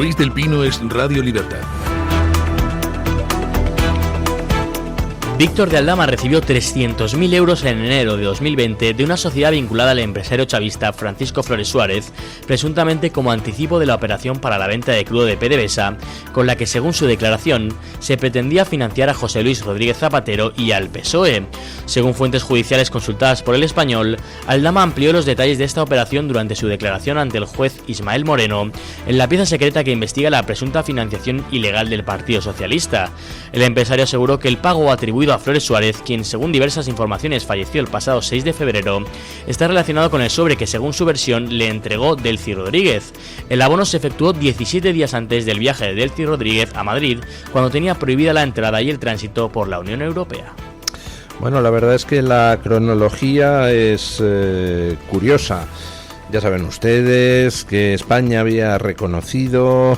Luis del Pino es Radio Libertad. Víctor de Aldama recibió 300.000 euros en enero de 2020 de una sociedad vinculada al empresario chavista Francisco Flores Suárez, presuntamente como anticipo de la operación para la venta de crudo de PDVSA, con la que, según su declaración, se pretendía financiar a José Luis Rodríguez Zapatero y al PSOE. Según fuentes judiciales consultadas por El Español, Aldama amplió los detalles de esta operación durante su declaración ante el juez Ismael Moreno, en la pieza secreta que investiga la presunta financiación ilegal del Partido Socialista. El empresario aseguró que el pago atribuido a Flores Suárez, quien según diversas informaciones falleció el pasado 6 de febrero, está relacionado con el sobre que, según su versión, le entregó Delcy Rodríguez. El abono se efectuó 17 días antes del viaje de Delcy Rodríguez a Madrid, cuando tenía prohibida la entrada y el tránsito por la Unión Europea. Bueno, la verdad es que la cronología es curiosa. Ya saben ustedes que España había reconocido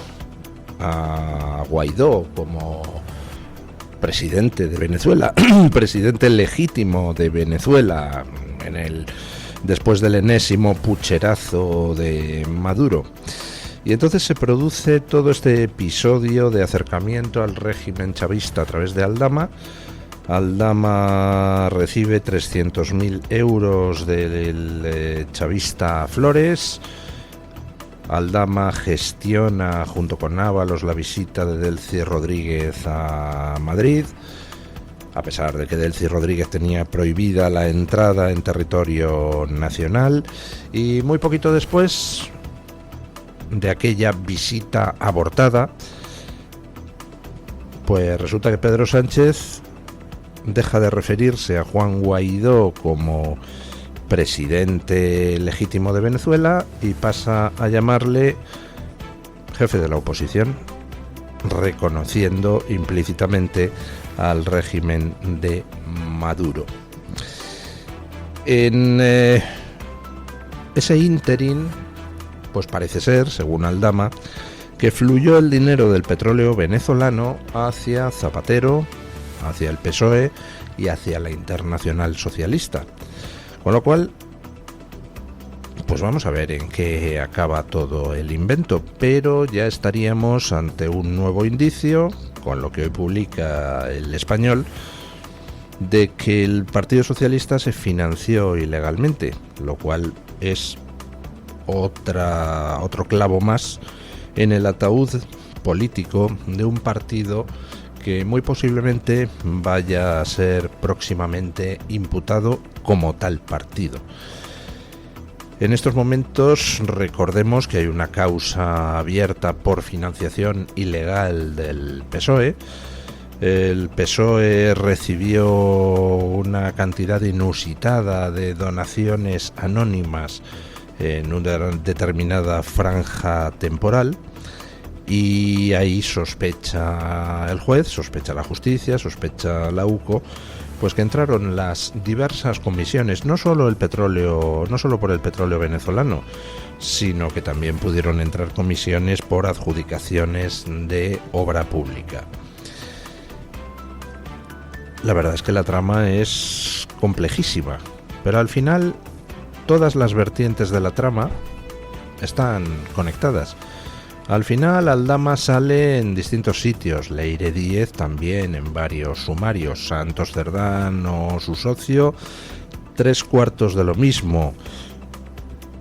a Guaidó como presidente de Venezuela, presidente legítimo de Venezuela, después del enésimo pucherazo de Maduro. Y entonces se produce todo este episodio de acercamiento al régimen chavista a través de Aldama. Aldama recibe 300.000 euros del chavista Flores. Aldama gestiona junto con Ábalos la visita de Delcy Rodríguez a Madrid, a pesar de que Delcy Rodríguez tenía prohibida la entrada en territorio nacional, y muy poquito después de aquella visita abortada, pues resulta que Pedro Sánchez deja de referirse a Juan Guaidó como presidente legítimo de Venezuela y pasa a llamarle jefe de la oposición, reconociendo implícitamente al régimen de Maduro. En ese ínterin, pues parece ser, según Aldama, que fluyó el dinero del petróleo venezolano hacia Zapatero, hacia el PSOE y hacia la Internacional Socialista. Con lo cual, pues vamos a ver en qué acaba todo el invento, pero ya estaríamos ante un nuevo indicio, con lo que hoy publica El Español, de que el Partido Socialista se financió ilegalmente, lo cual es otro clavo más en el ataúd político de un partido que muy posiblemente vaya a ser próximamente imputado como tal partido. En estos momentos recordemos que hay una causa abierta por financiación ilegal del PSOE. El PSOE recibió una cantidad inusitada de donaciones anónimas en una determinada franja temporal. Y ahí sospecha el juez, sospecha la justicia, sospecha la UCO, pues que entraron las diversas comisiones, no solo por el petróleo venezolano, sino que también pudieron entrar comisiones por adjudicaciones de obra pública. La verdad es que la trama es complejísima, pero al final todas las vertientes de la trama están conectadas. Al final Aldama sale en distintos sitios, Leire Díez también en varios sumarios, Santos Cerdán o su socio, 3/4 de lo mismo.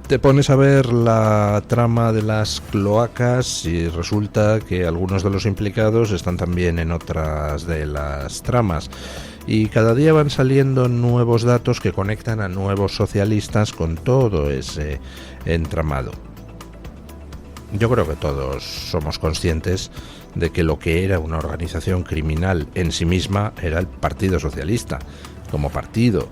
Te pones a ver la trama de las cloacas y resulta que algunos de los implicados están también en otras de las tramas. Y cada día van saliendo nuevos datos que conectan a nuevos socialistas con todo ese entramado. Yo creo que todos somos conscientes de que lo que era una organización criminal en sí misma era el Partido Socialista, como partido.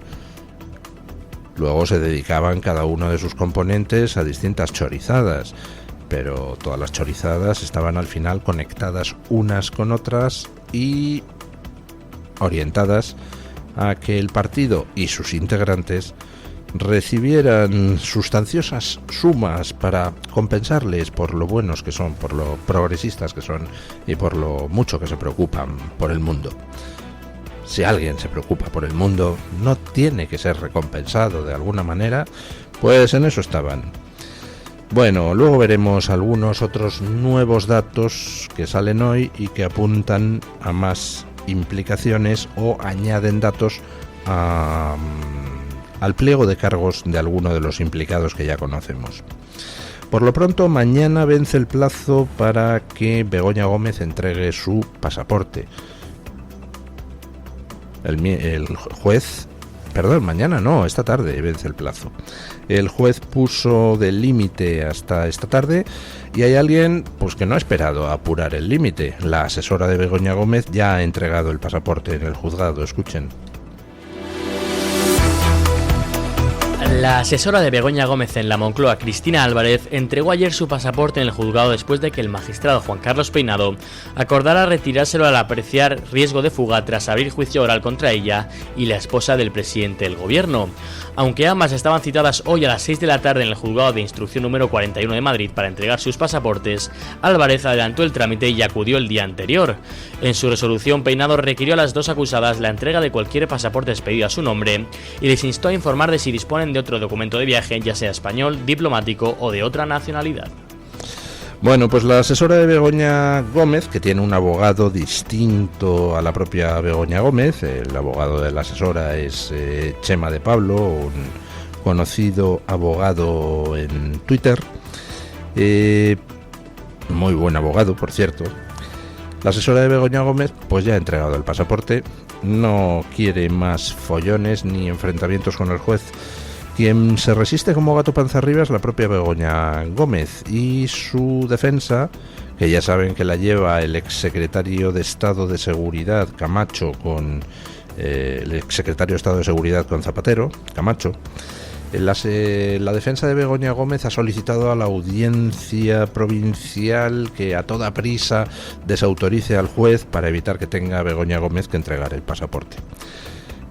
Luego se dedicaban cada uno de sus componentes a distintas chorizadas, pero todas las chorizadas estaban al final conectadas unas con otras y orientadas a que el partido y sus integrantes recibieran sustanciosas sumas para compensarles por lo buenos que son, por lo progresistas que son y por lo mucho que se preocupan por el mundo. Si alguien se preocupa por el mundo, no tiene que ser recompensado de alguna manera, pues en eso estaban. Bueno, luego veremos algunos otros nuevos datos que salen hoy y que apuntan a más implicaciones o añaden datos al pliego de cargos de alguno de los implicados que ya conocemos. Por lo pronto, mañana vence el plazo para que Begoña Gómez entregue su pasaporte. El juez... Perdón, mañana no, esta tarde vence el plazo. El juez puso de límite hasta esta tarde y hay alguien pues que no ha esperado a apurar el límite. La asesora de Begoña Gómez ya ha entregado el pasaporte en el juzgado, escuchen. La asesora de Begoña Gómez en la Moncloa, Cristina Álvarez, entregó ayer su pasaporte en el juzgado después de que el magistrado Juan Carlos Peinado acordara retirárselo al apreciar riesgo de fuga tras abrir juicio oral contra ella y la esposa del presidente del gobierno. Aunque ambas estaban citadas hoy a las 6 de la tarde en el juzgado de instrucción número 41 de Madrid para entregar sus pasaportes, Álvarez adelantó el trámite y acudió el día anterior. En su resolución, Peinado requirió a las dos acusadas la entrega de cualquier pasaporte expedido a su nombre y les instó a informar de si disponen de otro documento de viaje, ya sea español, diplomático o de otra nacionalidad. Bueno, pues la asesora de Begoña Gómez, que tiene un abogado distinto a la propia Begoña Gómez, el abogado de la asesora es Chema de Pablo, un conocido abogado en Twitter, muy buen abogado, por cierto. La asesora de Begoña Gómez pues ya ha entregado el pasaporte, no quiere más follones ni enfrentamientos con el juez. Quien se resiste como gato panza arriba es la propia Begoña Gómez y su defensa, que ya saben que la lleva el exsecretario de Estado de Seguridad Camacho con el exsecretario de Estado de Seguridad con Zapatero, Camacho. La defensa de Begoña Gómez ha solicitado a la audiencia provincial que a toda prisa desautorice al juez para evitar que tenga Begoña Gómez que entregar el pasaporte.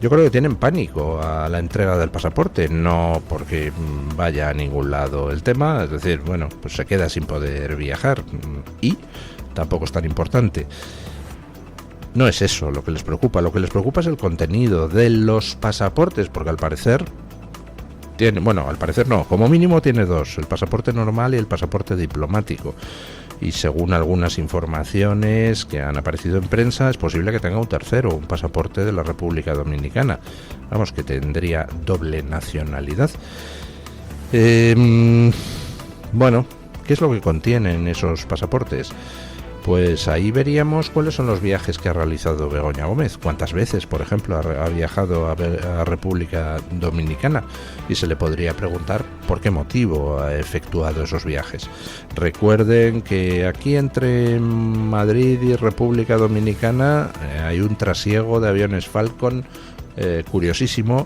Yo creo que tienen pánico a la entrega del pasaporte, no porque vaya a ningún lado el tema, es decir, bueno, pues se queda sin poder viajar y tampoco es tan importante. No es eso lo que les preocupa es el contenido de los pasaportes, porque al parecer tiene, bueno, al parecer no, como mínimo tiene dos, el pasaporte normal y el pasaporte diplomático. Y según algunas informaciones que han aparecido en prensa, es posible que tenga un tercero, un pasaporte de la República Dominicana. Vamos, que tendría doble nacionalidad. Bueno, ¿qué es lo que contienen esos pasaportes? Pues ahí veríamos cuáles son los viajes que ha realizado Begoña Gómez, cuántas veces, por ejemplo, ha viajado a República Dominicana, y se le podría preguntar por qué motivo ha efectuado esos viajes. Recuerden que aquí entre Madrid y República Dominicana hay un trasiego de aviones Falcon curiosísimo,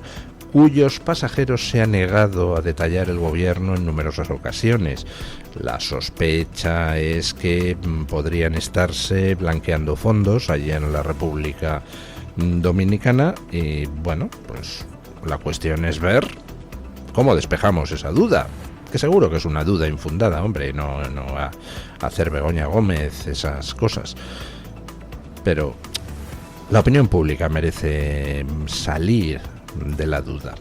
cuyos pasajeros se ha negado a detallar el gobierno en numerosas ocasiones. La sospecha es que podrían estarse blanqueando fondos allí en la República Dominicana y bueno, pues la cuestión es ver cómo despejamos esa duda, que seguro que es una duda infundada, hombre, no va a hacer Begoña Gómez esas cosas, pero la opinión pública merece salir de la duda.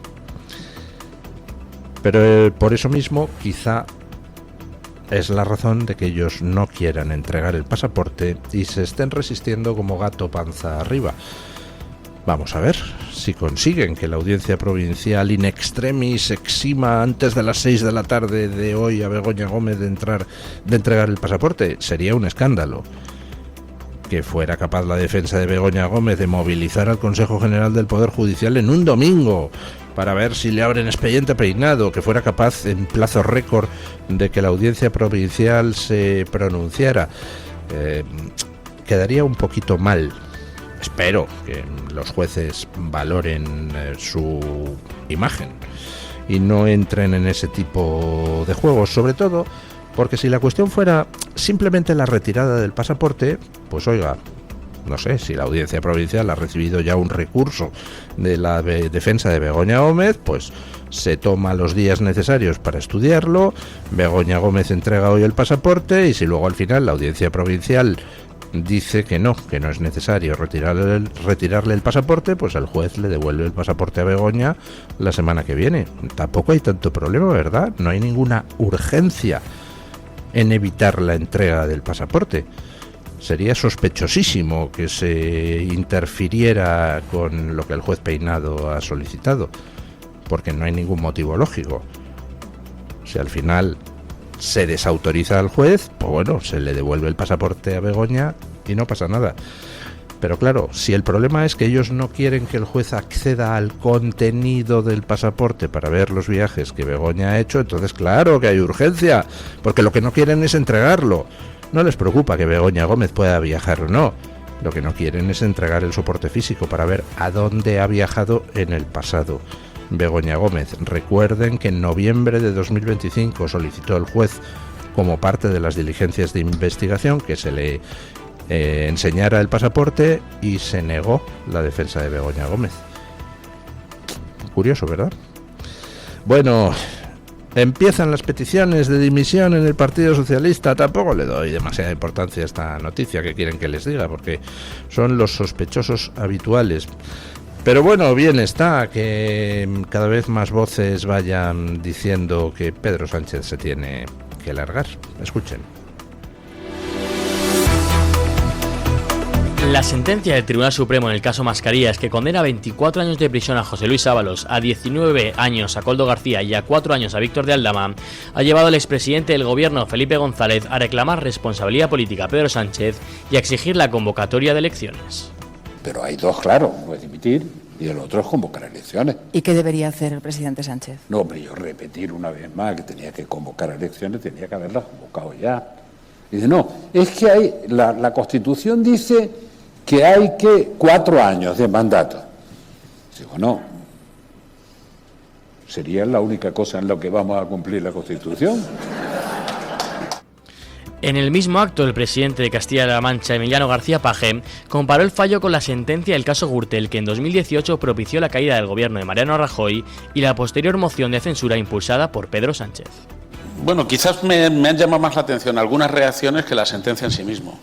Pero por eso mismo quizá es la razón de que ellos no quieran entregar el pasaporte y se estén resistiendo como gato panza arriba. Vamos a ver si consiguen que la audiencia provincial in extremis exima antes de las 6 de la tarde de hoy a Begoña Gómez de entregar el pasaporte. Sería un escándalo. Que fuera capaz la defensa de Begoña Gómez de movilizar al Consejo General del Poder Judicial en un domingo para ver si le abren expediente Peinado, que fuera capaz en plazo récord de que la audiencia provincial se pronunciara. Quedaría un poquito mal. Espero que los jueces valoren su imagen y no entren en ese tipo de juegos, sobre todo porque si la cuestión fuera simplemente la retirada del pasaporte, pues oiga, no sé, si la audiencia provincial ha recibido ya un recurso de la defensa de Begoña Gómez, pues se toma los días necesarios para estudiarlo, Begoña Gómez entrega hoy el pasaporte y si luego al final la audiencia provincial dice que no es necesario retirarle el pasaporte, pues el juez le devuelve el pasaporte a Begoña la semana que viene. Tampoco hay tanto problema, ¿verdad? No hay ninguna urgencia en evitar la entrega del pasaporte. Sería sospechosísimo que se interfiriera con lo que el juez Peinado ha solicitado, porque no hay ningún motivo lógico. Si al final se desautoriza al juez, pues bueno, se le devuelve el pasaporte a Begoña y no pasa nada. Pero claro, si el problema es que ellos no quieren que el juez acceda al contenido del pasaporte para ver los viajes que Begoña ha hecho, entonces claro que hay urgencia, porque lo que no quieren es entregarlo. No les preocupa que Begoña Gómez pueda viajar o no. Lo que no quieren es entregar el soporte físico para ver a dónde ha viajado en el pasado Begoña Gómez. Recuerden que en noviembre de 2025 solicitó el juez, como parte de las diligencias de investigación, que se le enseñara el pasaporte, y se negó la defensa de Begoña Gómez. Curioso, ¿verdad? Bueno, empiezan las peticiones de dimisión en el Partido Socialista. Tampoco le doy demasiada importancia a esta noticia, que quieren que les diga, porque son los sospechosos habituales. Pero bueno, bien está que cada vez más voces vayan diciendo que Pedro Sánchez se tiene que largar. Escuchen. La sentencia del Tribunal Supremo en el caso Mascarillas, que condena a 24 años de prisión a José Luis Ábalos, a 19 años a Koldo García y a 4 años a Víctor de Aldama, ha llevado al expresidente del gobierno, Felipe González, a reclamar responsabilidad política a Pedro Sánchez y a exigir la convocatoria de elecciones. Pero hay dos, claro, uno es dimitir y el otro es convocar elecciones. ¿Y qué debería hacer el presidente Sánchez? No, hombre, yo repetir una vez más que tenía que convocar elecciones, tenía que haberlas convocado ya. Dice, no, es que hay, la Constitución dice que hay 4 años de mandato. Digo, no, sería la única cosa en la que vamos a cumplir la Constitución. En el mismo acto, el presidente de Castilla-La Mancha, Emiliano García Paje, comparó el fallo con la sentencia del caso Gürtel, que en 2018 propició la caída del gobierno de Mariano Rajoy y la posterior moción de censura impulsada por Pedro Sánchez. Bueno, quizás me han llamado más la atención algunas reacciones que la sentencia en sí mismo.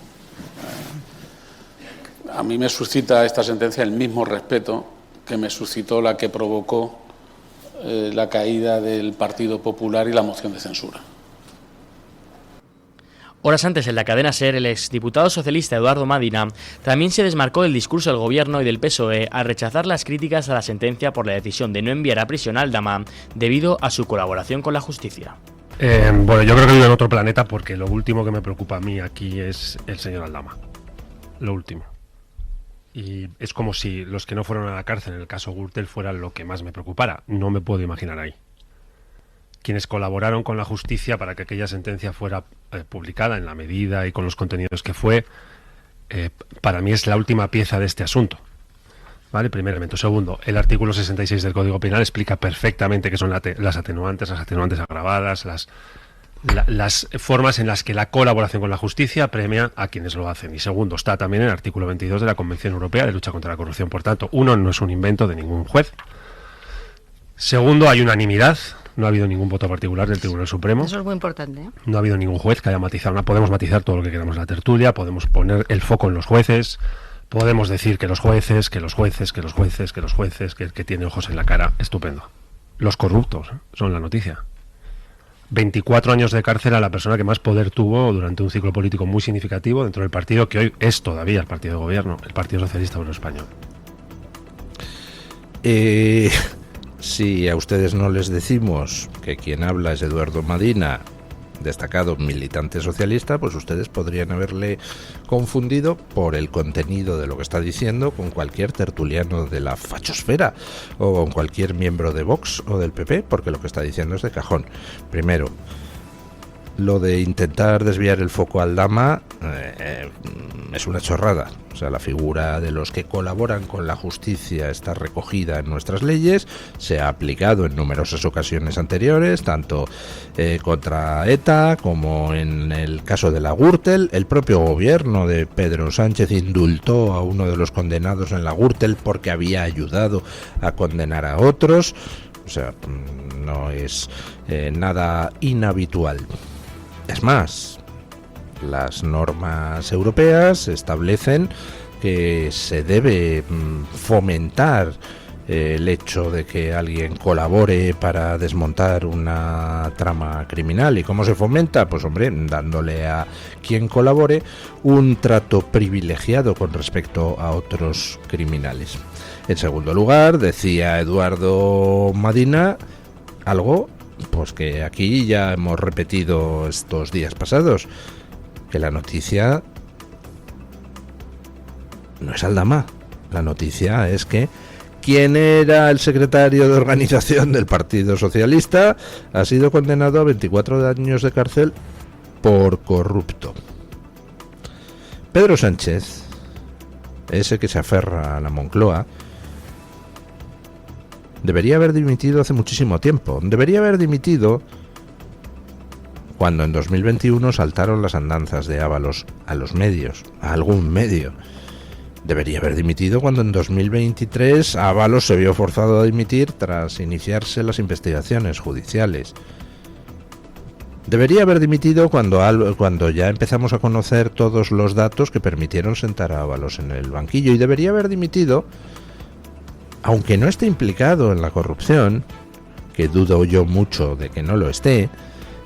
A mí me suscita esta sentencia el mismo respeto que me suscitó la que provocó la caída del Partido Popular y la moción de censura. Horas antes, en la cadena SER, el exdiputado socialista Eduardo Madina también se desmarcó del discurso del gobierno y del PSOE al rechazar las críticas a la sentencia por la decisión de no enviar a prisión a Aldama debido a su colaboración con la justicia. Bueno, yo creo que vivo en otro planeta, porque lo último que me preocupa a mí aquí es el señor Aldama. Lo último. Y es como si los que no fueron a la cárcel en el caso Gürtel fueran lo que más me preocupara. No me puedo imaginar ahí. Quienes colaboraron con la justicia para que aquella sentencia fuera publicada en la medida y con los contenidos que fue, para mí es la última pieza de este asunto. ¿Vale? Primer elemento. Segundo, el artículo 66 del Código Penal explica perfectamente qué son las atenuantes agravadas, las formas en las que la colaboración con la justicia premia a quienes lo hacen. Y segundo, está también en el artículo 22 de la Convención Europea de Lucha contra la Corrupción. Por tanto, uno, no es un invento de ningún juez. Segundo, hay unanimidad. No ha habido ningún voto particular del Tribunal Supremo. Eso es muy importante, ¿eh? No ha habido ningún juez que haya matizado. Podemos matizar todo lo que queramos en la tertulia, podemos poner el foco en los jueces, podemos decir que los jueces, que tiene ojos en la cara. Estupendo. Los corruptos son la noticia. 24 años de cárcel a la persona que más poder tuvo durante un ciclo político muy significativo dentro del partido que hoy es todavía el partido de gobierno, el Partido Socialista Obrero Español. Si a ustedes no les decimos que quien habla es Eduardo Madina, destacado militante socialista, pues ustedes podrían haberle confundido por el contenido de lo que está diciendo con cualquier tertuliano de la fachosfera o con cualquier miembro de Vox o del PP, porque lo que está diciendo es de cajón. Primero, lo de intentar desviar el foco al Aldama es una chorrada. O sea, la figura de los que colaboran con la justicia está recogida en nuestras leyes, se ha aplicado en numerosas ocasiones anteriores, tanto contra ETA como en el caso de la Gürtel. El propio gobierno de Pedro Sánchez indultó a uno de los condenados en la Gürtel porque había ayudado a condenar a otros. O sea, no es nada inhabitual. Es más, Las normas europeas establecen que se debe fomentar el hecho de que alguien colabore para desmontar una trama criminal. ¿Y cómo se fomenta? Pues hombre, dándole a quien colabore un trato privilegiado con respecto a otros criminales. En segundo lugar, decía Eduardo Madina algo pues que aquí ya hemos repetido estos días pasados, que la noticia no es Aldama, la noticia es que quien era el secretario de organización del Partido Socialista ha sido condenado a 24 años de cárcel por corrupto. Pedro Sánchez, ese que se aferra a la Moncloa, debería haber dimitido hace muchísimo tiempo. Debería haber dimitido cuando en 2021 saltaron las andanzas de Ábalos a los medios, a algún medio. Debería haber dimitido cuando en 2023 Ábalos se vio forzado a dimitir tras iniciarse las investigaciones judiciales. Debería haber dimitido cuando ya empezamos a conocer todos los datos que permitieron sentar a Ábalos en el banquillo. Y debería haber dimitido, aunque no esté implicado en la corrupción, que dudo yo mucho de que no lo esté,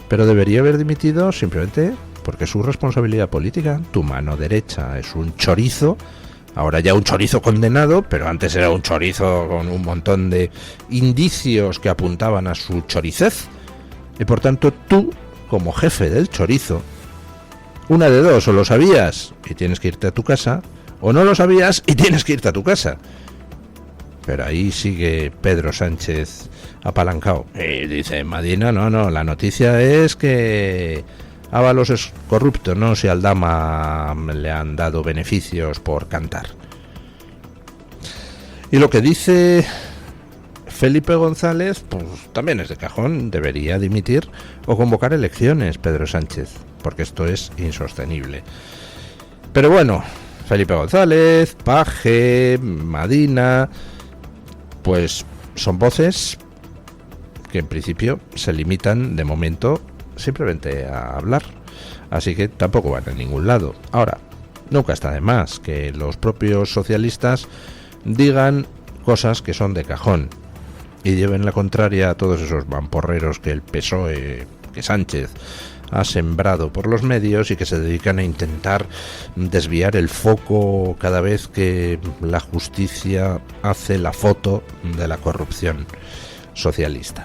pero debería haber dimitido simplemente porque es su responsabilidad política. Tu mano derecha es un chorizo. Ahora ya un chorizo condenado, pero antes era un chorizo con un montón de indicios que apuntaban a su choricez. Y por tanto tú, como jefe del chorizo, una de dos, o lo sabías y tienes que irte a tu casa, o no lo sabías y tienes que irte a tu casa. Pero ahí sigue Pedro Sánchez apalancado. Y dice Madina, no, la noticia es que Ábalos es corrupto, no si al Aldama le han dado beneficios por cantar. Y lo que dice Felipe González, pues también es de cajón. Debería dimitir o convocar elecciones Pedro Sánchez, porque esto es insostenible. Pero bueno, Felipe González, Paje, Madina, pues son voces que en principio se limitan de momento simplemente a hablar, así que tampoco van a ningún lado. Ahora, nunca está de más que los propios socialistas digan cosas que son de cajón y lleven la contraria a todos esos mamporreros que el PSOE, que Sánchez ha sembrado por los medios y que se dedican a intentar desviar el foco cada vez que la justicia hace la foto de la corrupción socialista.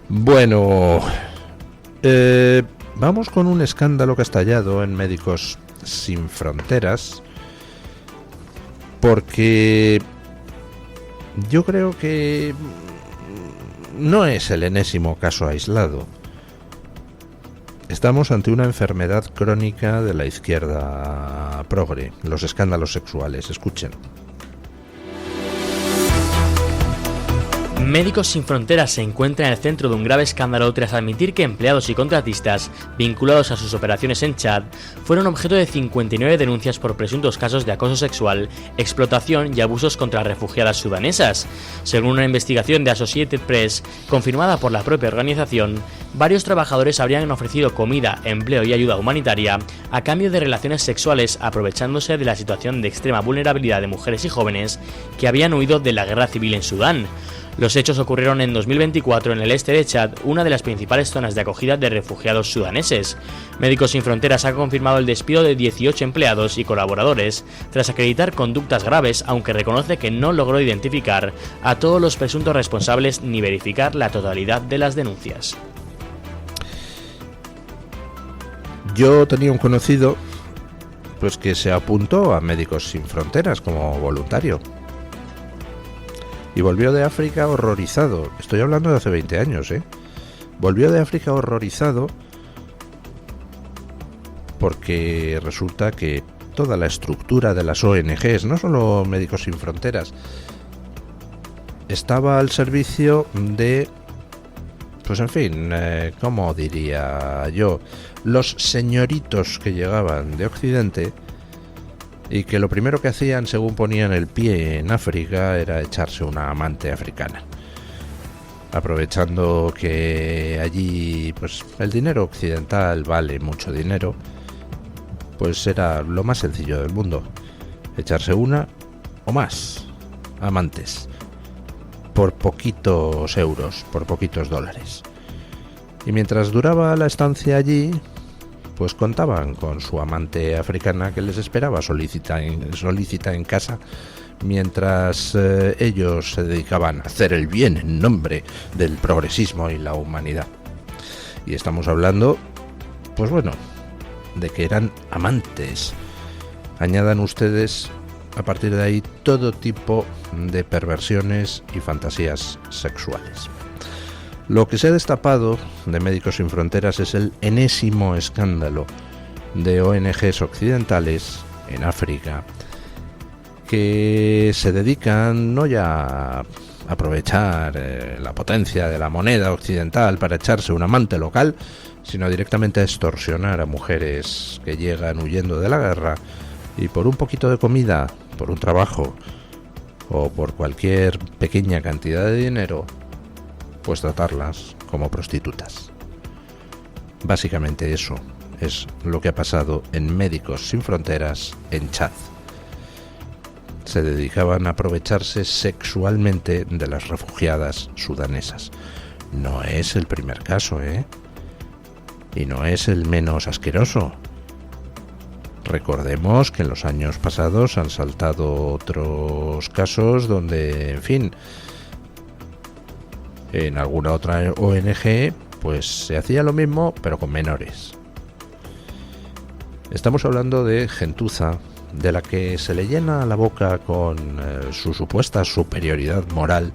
Bueno, vamos con un escándalo que ha estallado en Médicos Sin Fronteras, porque yo creo que no es el enésimo caso aislado. Estamos ante una enfermedad crónica de la izquierda progre, los escándalos sexuales. Escuchen. Médicos Sin Fronteras se encuentra en el centro de un grave escándalo tras admitir que empleados y contratistas vinculados a sus operaciones en Chad fueron objeto de 59 denuncias por presuntos casos de acoso sexual, explotación y abusos contra refugiadas sudanesas. Según una investigación de Associated Press, confirmada por la propia organización, varios trabajadores habrían ofrecido comida, empleo y ayuda humanitaria a cambio de relaciones sexuales, aprovechándose de la situación de extrema vulnerabilidad de mujeres y jóvenes que habían huido de la guerra civil en Sudán. Los hechos ocurrieron en 2024 en el este de Chad, una de las principales zonas de acogida de refugiados sudaneses. Médicos Sin Fronteras ha confirmado el despido de 18 empleados y colaboradores tras acreditar conductas graves, aunque reconoce que no logró identificar a todos los presuntos responsables ni verificar la totalidad de las denuncias. Yo tenía un conocido pues que se apuntó a Médicos Sin Fronteras como voluntario. Y volvió de África horrorizado. Estoy hablando de hace 20 años, ¿eh? Volvió de África horrorizado porque resulta que toda la estructura de las ONGs, no solo Médicos Sin Fronteras, estaba al servicio de, pues en fin, ¿cómo diría yo? Los señoritos que llegaban de Occidente y que lo primero que hacían según ponían el pie en África era echarse una amante africana, aprovechando que allí pues el dinero occidental vale mucho dinero pues era lo más sencillo del mundo: echarse una o más amantes por poquitos euros, por poquitos dólares. Y mientras duraba la estancia allí, pues contaban con su amante africana que les esperaba solícita en casa, mientras ellos se dedicaban a hacer el bien en nombre del progresismo y la humanidad. Y estamos hablando, pues bueno, de que eran amantes. Añadan ustedes a partir de ahí todo tipo de perversiones y fantasías sexuales. Lo que se ha destapado de Médicos Sin Fronteras es el enésimo escándalo de ONGs occidentales en África que se dedican no ya a aprovechar la potencia de la moneda occidental para echarse un amante local, sino directamente a extorsionar a mujeres que llegan huyendo de la guerra y por un poquito de comida, por un trabajo o por cualquier pequeña cantidad de dinero, pues tratarlas como prostitutas. Básicamente eso es lo que ha pasado en Médicos Sin Fronteras en Chad. Se dedicaban a aprovecharse sexualmente de las refugiadas sudanesas. No es el primer caso, y no es el menos asqueroso. Recordemos que en los años pasados han saltado otros casos donde, en fin, en alguna otra ONG pues se hacía lo mismo pero con menores. Estamos hablando de gentuza de la que se le llena la boca con su supuesta superioridad moral.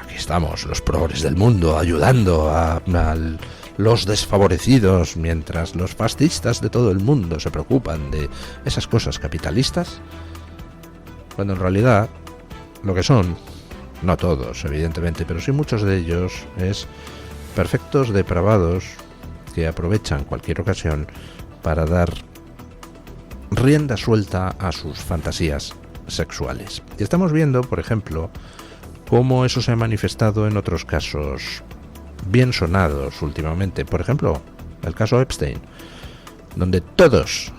Aquí estamos, los progres del mundo, ayudando a los desfavorecidos, mientras los fascistas de todo el mundo se preocupan de esas cosas capitalistas, cuando en realidad lo que son, no todos evidentemente, pero sí muchos de ellos, es perfectos depravados que aprovechan cualquier ocasión para dar rienda suelta a sus fantasías sexuales. Y estamos viendo, por ejemplo, cómo eso se ha manifestado en otros casos bien sonados últimamente. Por ejemplo, el caso Epstein, donde todos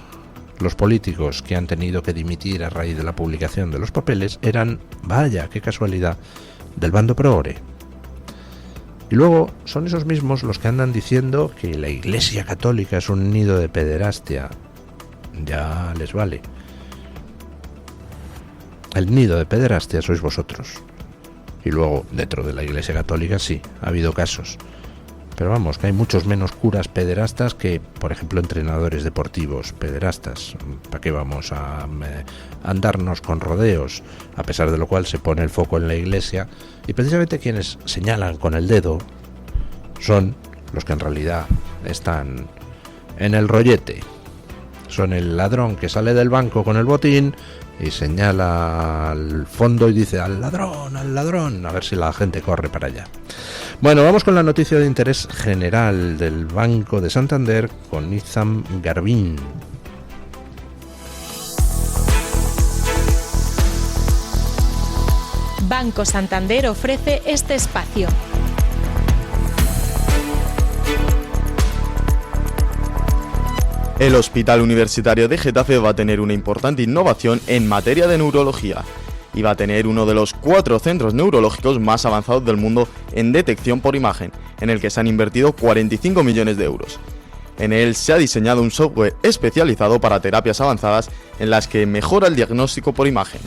los políticos que han tenido que dimitir a raíz de la publicación de los papeles eran, vaya, qué casualidad, del bando progre. Y luego son esos mismos los que andan diciendo que la Iglesia Católica es un nido de pederastia. Ya les vale. El nido de pederastia sois vosotros. Y luego, dentro de la Iglesia Católica sí, ha habido casos. Pero vamos, que hay muchos menos curas pederastas que, por ejemplo, entrenadores deportivos pederastas. ¿Para qué vamos a andarnos con rodeos? A pesar de lo cual se pone el foco en la Iglesia. Y precisamente quienes señalan con el dedo son los que en realidad están en el rollete. Son el ladrón que sale del banco con el botín y señala al fondo y dice al ladrón, a ver si la gente corre para allá. Bueno, vamos con la noticia de interés general del Banco de Santander con Nizam Garbin. Banco Santander ofrece este espacio. El Hospital Universitario de Getafe va a tener una importante innovación en materia de neurología y va a tener uno de los 4 centros neurológicos más avanzados del mundo en detección por imagen, en el que se han invertido 45 millones de euros. En él se ha diseñado un software especializado para terapias avanzadas en las que mejora el diagnóstico por imagen.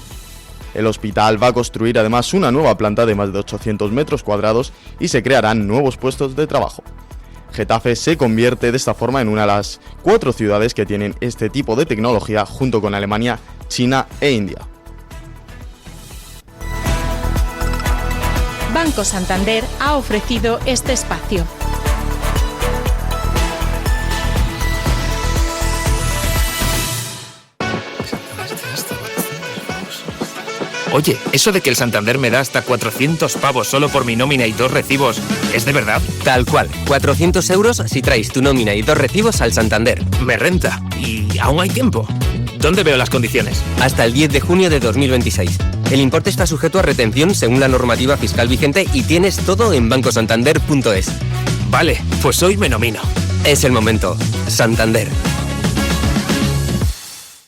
El hospital va a construir además una nueva planta de más de 800 metros cuadrados y se crearán nuevos puestos de trabajo. Getafe se convierte de esta forma en una de las 4 ciudades que tienen este tipo de tecnología junto con Alemania, China e India. Banco Santander ha ofrecido este espacio. Oye, eso de que el Santander me da hasta 400 pavos solo por mi nómina y 2 recibos, ¿es de verdad? Tal cual, 400 euros si traes tu nómina y 2 recibos al Santander. Me renta. ¿Y aún hay tiempo? ¿Dónde veo las condiciones? Hasta el 10 de junio de 2026. El importe está sujeto a retención según la normativa fiscal vigente y tienes todo en bancosantander.es. Vale, pues hoy me nomino. Es el momento. Santander.